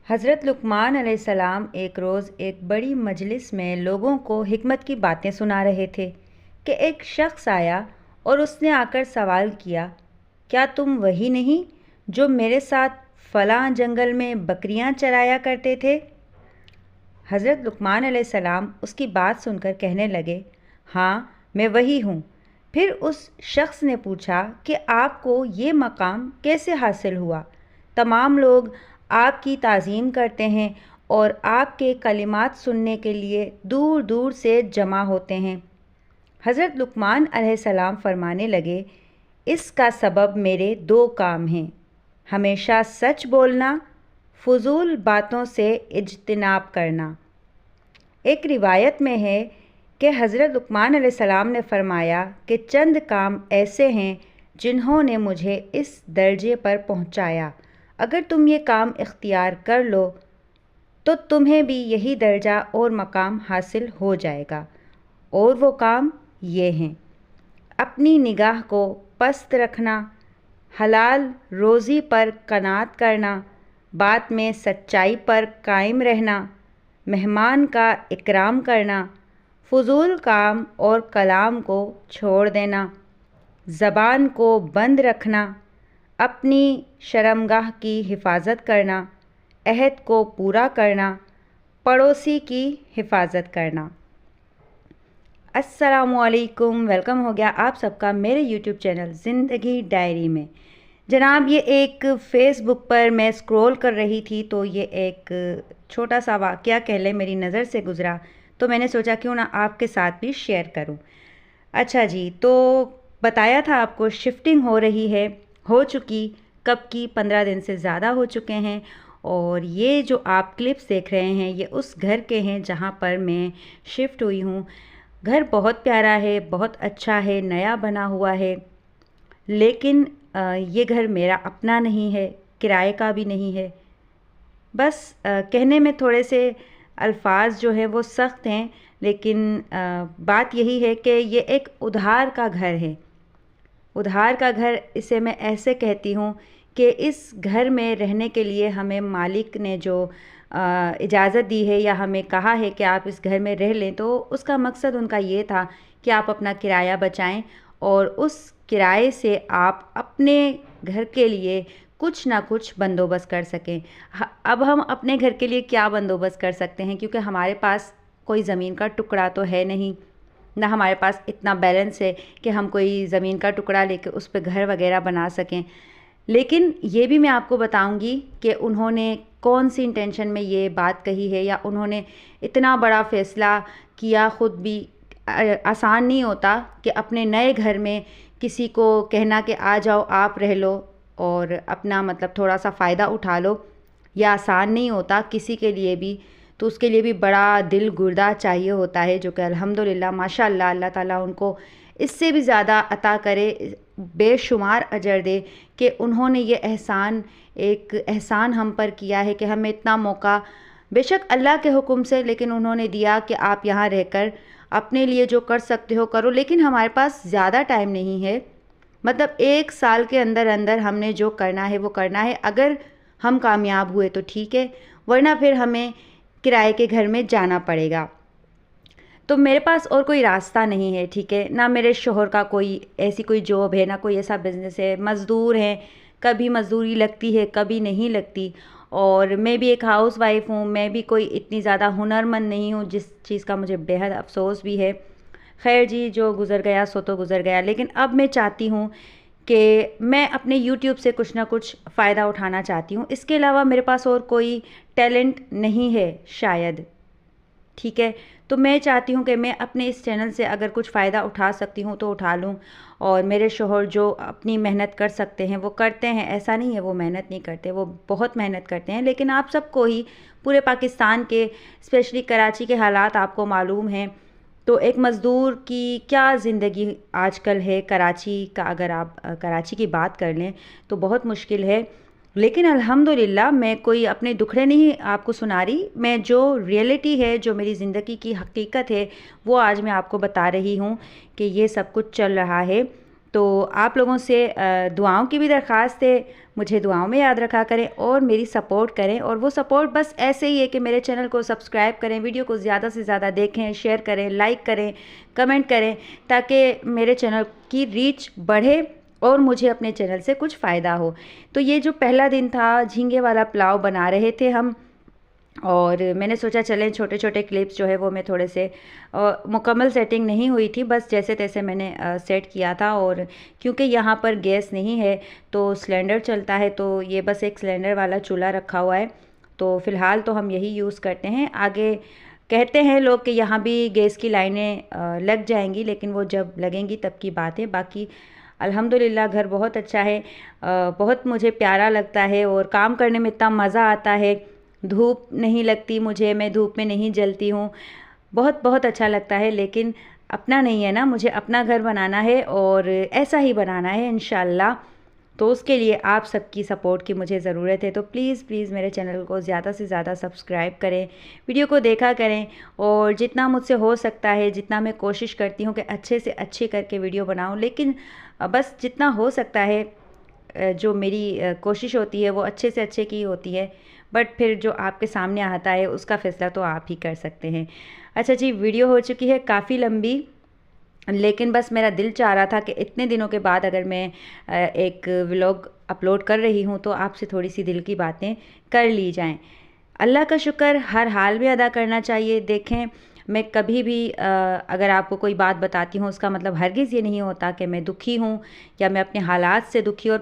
हज़रत लुक़मान अलैहिस्सलाम एक रोज़ एक बड़ी मजलिस में लोगों को हिकमत की बातें सुना रहे थे कि एक शख्स आया और उसने आकर सवाल किया, क्या तुम वही नहीं जो मेरे साथ फ़लाँ जंगल में बकरियां चराया करते थे? हज़रत लुक़मान अलैहिस्सलाम उसकी बात सुनकर कहने लगे, हाँ, मैं वही हूँ। फिर उस शख्स ने पूछा कि आपको ये मकाम कैसे हासिल हुआ? तमाम लोग आपकी ताज़ीम करते हैं और आपके कलिमात सुनने के लिए दूर दूर से जमा होते हैं। हज़रत लुक़मान अलैहिस्सलाम फरमाने लगे, इसका सबब मेरे दो काम हैं, हमेशा सच बोलना, फ़ुज़ूल बातों से इज्तिनाब करना। एक रिवायत में है कि हज़रत लुक़मान अलैहिस्सलाम ने फ़रमाया कि चंद काम ऐसे हैं जिन्होंने मुझे इस दर्जे पर पहुँचाया, अगर तुम ये काम इख्तियार कर लो तो तुम्हें भी यही दर्जा और मकाम हासिल हो जाएगा। और वो काम ये हैं, अपनी निगाह को पस्त रखना, हलाल रोज़ी पर कनात करना, बात में सच्चाई पर कायम रहना, मेहमान का इकराम करना, फ़ुज़ूल काम और कलाम को छोड़ देना, ज़बान को बंद रखना, अपनी शर्मगाह की हिफाजत करना, अहद को पूरा करना, पड़ोसी की हिफाजत करना। अस्सलामुअलैकुम, वेलकम हो गया आप सबका मेरे यूट्यूब चैनल ज़िंदगी डायरी में। जनाब, ये एक फ़ेसबुक पर मैं स्क्रॉल कर रही थी तो ये एक छोटा सा वाक़या कह लें मेरी नज़र से गुज़रा, तो मैंने सोचा क्यों ना आपके साथ भी शेयर करूं। अच्छा जी, तो बताया था आपको शिफ्टिंग हो रही है, हो चुकी, कब की 15 दिन से ज़्यादा हो चुके हैं। और ये जो आप क्लिप्स देख रहे हैं ये उस घर के हैं जहाँ पर मैं शिफ्ट हुई हूँ। घर बहुत प्यारा है, बहुत अच्छा है, नया बना हुआ है, लेकिन ये घर मेरा अपना नहीं है, किराए का भी नहीं है। बस कहने में थोड़े से अल्फाज जो हैं वो सख्त हैं, लेकिन बात यही है कि ये एक उधार का घर है। उधार का घर इसे मैं ऐसे कहती हूँ कि इस घर में रहने के लिए हमें मालिक ने जो इजाज़त दी है या हमें कहा है कि आप इस घर में रह लें, तो उसका मकसद उनका ये था कि आप अपना किराया बचाएं और उस किराए से आप अपने घर के लिए कुछ ना कुछ बंदोबस्त कर सकें। अब हम अपने घर के लिए क्या बंदोबस्त कर सकते हैं, क्योंकि हमारे पास कोई ज़मीन का टुकड़ा तो है नहीं, ना हमारे पास इतना बैलेंस है कि हम कोई ज़मीन का टुकड़ा लेकर उस पर घर वगैरह बना सकें। लेकिन ये भी मैं आपको बताऊंगी कि उन्होंने कौन सी इंटेंशन में ये बात कही है, या उन्होंने इतना बड़ा फ़ैसला किया। ख़ुद भी आसान नहीं होता कि अपने नए घर में किसी को कहना कि आ जाओ आप रह लो और अपना मतलब थोड़ा सा फ़ायदा उठा लो, यह आसान नहीं होता किसी के लिए भी। तो उसके लिए भी बड़ा दिल गुर्दा चाहिए होता है, जो कि अल्हम्दुलिल्लाह माशाअल्लाह अल्लाह ताला उनको इससे भी ज़्यादा अता करे, बेशुमार अजर दे कि उन्होंने ये एक एहसान हम पर किया है कि हमें इतना मौका, बेशक अल्लाह के हुक्म से, लेकिन उन्होंने दिया कि आप यहाँ रहकर अपने लिए जो कर सकते हो करो। लेकिन हमारे पास ज़्यादा टाइम नहीं है, मतलब 1 साल के अंदर अंदर हमने जो करना है वो करना है। अगर हम कामयाब हुए तो ठीक है, वरना फिर हमें किराए के घर में जाना पड़ेगा। तो मेरे पास और कोई रास्ता नहीं है, ठीक है, ना मेरे शोहर का कोई ऐसी कोई जॉब है, ना कोई ऐसा बिज़नेस है, मज़दूर हैं, कभी मज़दूरी लगती है कभी नहीं लगती। और मैं भी एक हाउस वाइफ हूँ, मैं भी कोई इतनी ज़्यादा हुनरमंद नहीं हूँ, जिस चीज़ का मुझे बेहद अफसोस भी है। खैर जी, जो गुज़र गया सो तो गुज़र गया। लेकिन अब मैं चाहती हूँ कि मैं अपने यूट्यूब से कुछ ना कुछ फ़ायदा उठाना चाहती हूँ। इसके अलावा मेरे पास और कोई टैलेंट नहीं है शायद, ठीक है। तो मैं चाहती हूँ कि मैं अपने इस चैनल से अगर कुछ फ़ायदा उठा सकती हूँ तो उठा लूँ। और मेरे शोहर जो अपनी मेहनत कर सकते हैं वो करते हैं, ऐसा नहीं है वो मेहनत नहीं करते, वो बहुत मेहनत करते हैं। लेकिन आप सबको ही, पूरे पाकिस्तान के, स्पेशली कराची के हालात आपको मालूम हैं। तो एक मज़दूर की क्या ज़िंदगी आजकल है कराची का, अगर आप कराची की बात कर लें तो बहुत मुश्किल है। लेकिन अल्हम्दुलिल्लाह मैं कोई अपने दुखड़े नहीं आपको सुना रही, मैं जो रियलिटी है, जो मेरी ज़िंदगी की हकीकत है, वो आज मैं आपको बता रही हूँ कि ये सब कुछ चल रहा है। तो आप लोगों से दुआओं की भी दरख्वास्त है, मुझे दुआओं में याद रखा करें और मेरी सपोर्ट करें। और वो सपोर्ट बस ऐसे ही है कि मेरे चैनल को सब्सक्राइब करें, वीडियो को ज़्यादा से ज़्यादा देखें, शेयर करें, लाइक करें, कमेंट करें, ताकि मेरे चैनल की रीच बढ़े और मुझे अपने चैनल से कुछ फ़ायदा हो। तो ये जो पहला दिन था, झींगे वाला पुलाव बना रहे थे हम, और मैंने सोचा चलें छोटे छोटे क्लिप्स जो है वो मैं थोड़े से मुकम्मल सेटिंग नहीं हुई थी, बस जैसे तैसे मैंने सेट किया था। और क्योंकि यहाँ पर गैस नहीं है तो सिलेंडर चलता है, तो ये बस एक सिलेंडर वाला चूल्हा रखा हुआ है, तो फ़िलहाल तो हम यही यूज़ करते हैं। आगे कहते हैं लोग कि यहाँ भी गैस की लाइनें लग जाएंगी, लेकिन वो जब लगेंगी तब की बात है। बाकी अल्हम्दुलिल्लाह घर बहुत अच्छा है, बहुत मुझे प्यारा लगता है और काम करने में इतना मज़ा आता है। धूप नहीं लगती मुझे, मैं धूप में नहीं जलती हूँ, बहुत बहुत अच्छा लगता है। लेकिन अपना नहीं है ना, मुझे अपना घर बनाना है और ऐसा ही बनाना है इंशाल्लाह। तो उसके लिए आप सबकी सपोर्ट की मुझे ज़रूरत है। तो प्लीज़ प्लीज़ मेरे चैनल को ज़्यादा से ज़्यादा सब्सक्राइब करें, वीडियो को देखा करें, और जितना मुझसे हो सकता है, जितना मैं कोशिश करती हूँ कि अच्छे से अच्छे करके वीडियो बनाऊँ, लेकिन बस जितना हो सकता है, जो मेरी कोशिश होती है वो अच्छे से अच्छे की होती है। बट फिर जो आपके सामने आता है उसका फ़ैसला तो आप ही कर सकते हैं। अच्छा जी, वीडियो हो चुकी है काफ़ी लंबी, लेकिन बस मेरा दिल चाह रहा था कि इतने दिनों के बाद अगर मैं एक व्लॉग अपलोड कर रही हूँ तो आपसे थोड़ी सी दिल की बातें कर ली जाएं। अल्लाह का शुक्र हर हाल में अदा करना चाहिए। देखें, मैं कभी भी अगर आपको कोई बात बताती हूँ उसका मतलब हरगिज़ ये नहीं होता कि मैं दुखी हूँ या मैं अपने हालात से दुखी और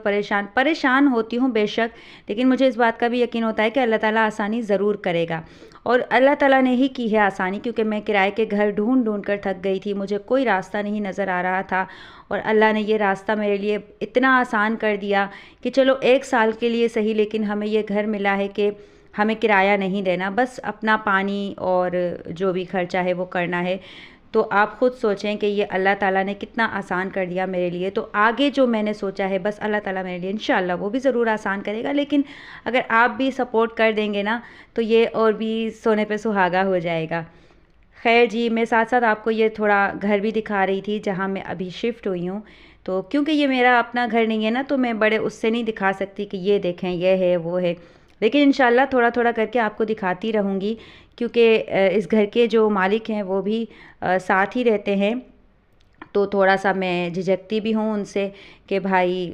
परेशान होती हूँ बेशक, लेकिन मुझे इस बात का भी यकीन होता है कि अल्लाह ताला आसानी ज़रूर करेगा। और अल्लाह ताला ने ही की है आसानी, क्योंकि मैं किराए के घर ढूंढ ढूंढ कर थक गई थी, मुझे कोई रास्ता नहीं नज़र आ रहा था, और अल्लाह ने ये रास्ता मेरे लिए इतना आसान कर दिया कि चलो 1 साल के लिए सही, लेकिन हमें ये घर मिला है कि हमें किराया नहीं देना, बस अपना पानी और जो भी खर्चा है वो करना है। तो आप ख़ुद सोचें कि ये अल्लाह ताला ने कितना आसान कर दिया मेरे लिए। तो आगे जो मैंने सोचा है बस अल्लाह ताला मेरे लिए इंशाअल्लाह वो भी ज़रूर आसान करेगा। लेकिन अगर आप भी सपोर्ट कर देंगे ना तो ये और भी सोने पे सुहागा हो जाएगा। खैर जी, मैं साथ साथ आपको ये थोड़ा घर भी दिखा रही थी जहाँ मैं अभी शिफ्ट हुई हूँ। तो क्योंकि ये मेरा अपना घर नहीं है ना, तो मैं बड़े उससे नहीं दिखा सकती कि ये देखें ये है वो है, लेकिन इंशाल्लाह थोड़ा थोड़ा करके आपको दिखाती रहूँगी, क्योंकि इस घर के जो मालिक हैं वो भी साथ ही रहते हैं। तो थोड़ा सा मैं झिझकती भी हूँ उनसे कि भाई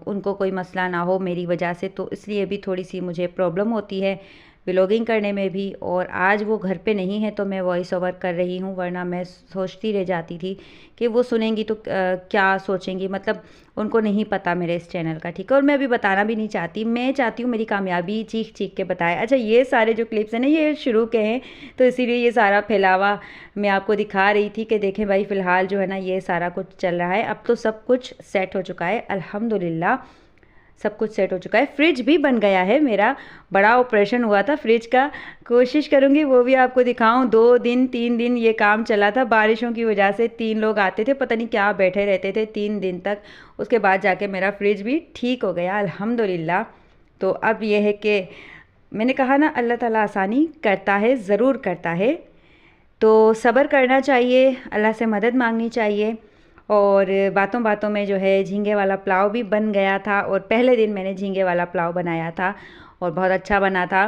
उनको कोई मसला ना हो मेरी वजह से, तो इसलिए भी थोड़ी सी मुझे प्रॉब्लम होती है व्लॉगिंग करने में भी। और आज वो घर पे नहीं है तो मैं वॉइस ओवर कर रही हूँ, वरना मैं सोचती रह जाती थी कि वो सुनेंगी तो क्या सोचेंगी, मतलब उनको नहीं पता मेरे इस चैनल का, ठीक है। और मैं अभी बताना भी नहीं चाहती, मैं चाहती हूँ मेरी कामयाबी चीख चीख के बताए। अच्छा, ये सारे जो क्लिप्स हैं ना ये शुरू के हैं, तो इसीलिए ये सारा फैलावा मैं आपको दिखा रही थी कि देखें भाई फ़िलहाल जो है ना ये सारा कुछ चल रहा है। अब तो सब कुछ सेट हो चुका है अल्हम्दुलिल्लाह, सब कुछ सेट हो चुका है। फ्रिज भी बन गया है, मेरा बड़ा ऑपरेशन हुआ था फ्रिज का, कोशिश करूँगी वो भी आपको दिखाऊं। 2 दिन 3 दिन ये काम चला था, बारिशों की वजह से 3 लोग आते थे, पता नहीं क्या बैठे रहते थे 3 दिन तक। उसके बाद जाके मेरा फ्रिज भी ठीक हो गया अल्हम्दुलिल्लाह। तो अब ये है कि मैंने कहा ना अल्लाह ताला आसानी करता है, ज़रूर करता है, तो सब्र करना चाहिए, अल्लाह से मदद मांगनी चाहिए। और बातों बातों में जो है झींगे वाला पुलाव भी बन गया था, और पहले दिन मैंने झींगे वाला पुलाव बनाया था और बहुत अच्छा बना था।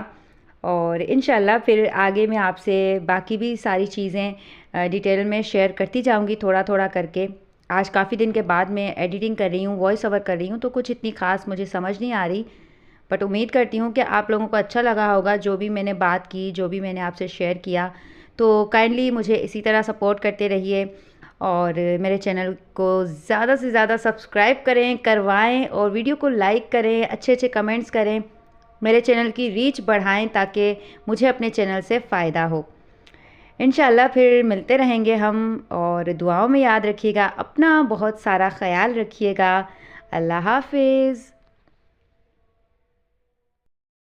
और इंशाल्लाह फिर आगे मैं आपसे बाकी भी सारी चीज़ें डिटेल में शेयर करती जाऊंगी थोड़ा थोड़ा करके। आज काफ़ी दिन के बाद मैं एडिटिंग कर रही हूँ, वॉइस ओवर कर रही हूँ, तो कुछ इतनी ख़ास मुझे समझ नहीं आ रही, बट उम्मीद करती हूँ कि आप लोगों को अच्छा लगा होगा जो भी मैंने बात की, जो भी मैंने आपसे शेयर किया। तो काइंडली मुझे इसी तरह सपोर्ट करते रहिए और मेरे चैनल को ज़्यादा से ज़्यादा सब्सक्राइब करें, करवाएं, और वीडियो को लाइक करें, अच्छे अच्छे कमेंट्स करें, मेरे चैनल की रीच बढ़ाएं ताकि मुझे अपने चैनल से फ़ायदा हो। इंशाल्लाह फिर मिलते रहेंगे हम, और दुआओं में याद रखिएगा, अपना बहुत सारा ख्याल रखिएगा। अल्लाह हाफिज़।